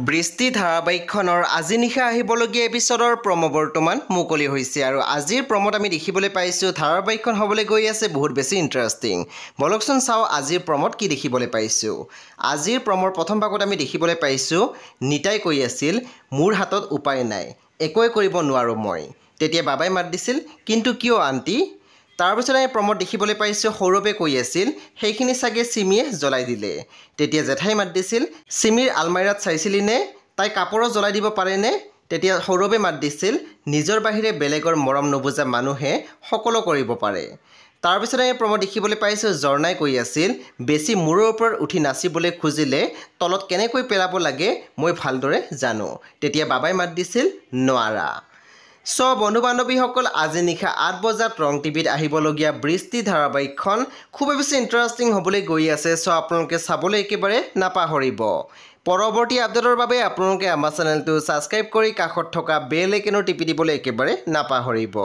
বৃষ্টি ধাৰাবাহিকখনৰ আজি নিশা আহিবলগীয়া এপিছডৰ প্ৰমো বৰ্তমান মুকলি হৈছে আৰু আজিৰ প্ৰমোত আমি দেখিবলৈ পাইছোঁ ধাৰাবাহিকখন হ'বলৈ গৈ আছে বহুত বেছি ইণ্টাৰেষ্টিং। বলকচোন চাওঁ আজিৰ প্ৰমোত কি দেখিবলৈ পাইছোঁ। আজিৰ প্ৰমৰ প্ৰথম ভাগত আমি দেখিবলৈ পাইছোঁ নিতাই কৈ আছিল মোৰ হাতত উপায় নাই, একোৱে কৰিব নোৱাৰোঁ মই। তেতিয়া বাবাই মাত দিছিল কিন্তু কিয় আণ্টি? তাৰপিছত আমি প্ৰমোত দেখিবলৈ পাইছোঁ সৌৰভে কৈ আছিল সেইখিনি চাগে চিমিয়ে জ্বলাই দিলে। তেতিয়া জেঠাই মাত দিছিল চিমিৰ আলমাৰীত চাইছিলি নে, তাই কাপোৰত জ্বলাই দিব পাৰেনে? তেতিয়া সৌৰভে মাত দিছিল নিজৰ বাহিৰে বেলেগৰ মৰম নুবুজা মানুহে সকলো কৰিব পাৰে। তাৰপিছত আমি প্ৰমোত দেখিবলৈ পাইছোঁ ঝৰ্ণাই কৈ আছিল বেছি মূৰৰ ওপৰত উঠি নাচিবলৈ খুজিলে তলত কেনেকৈ পেলাব লাগে মই ভালদৰে জানো। তেতিয়া বাবাই মাত দিছিল নোৱাৰা। চ' বন্ধু বান্ধৱীসকল আজি নিশা ৮ বজাত ৰং টিভিত আহিবলগীয়া বৃষ্টি ধাৰাবাহিকখন খুবেই বেছি ইণ্টাৰেষ্টিং হ'বলৈ গৈ আছে। চ' আপোনালোকে চাবলৈ একেবাৰে নাপাহৰিব। পৰৱৰ্তী আপডেটৰ বাবে আপোনালোকে আমাৰ চেনেলটো ছাবস্ক্ৰাইব কৰি কাষত থকা বেল আইকনো টিপি দিবলৈ একেবাৰে নাপাহৰিব।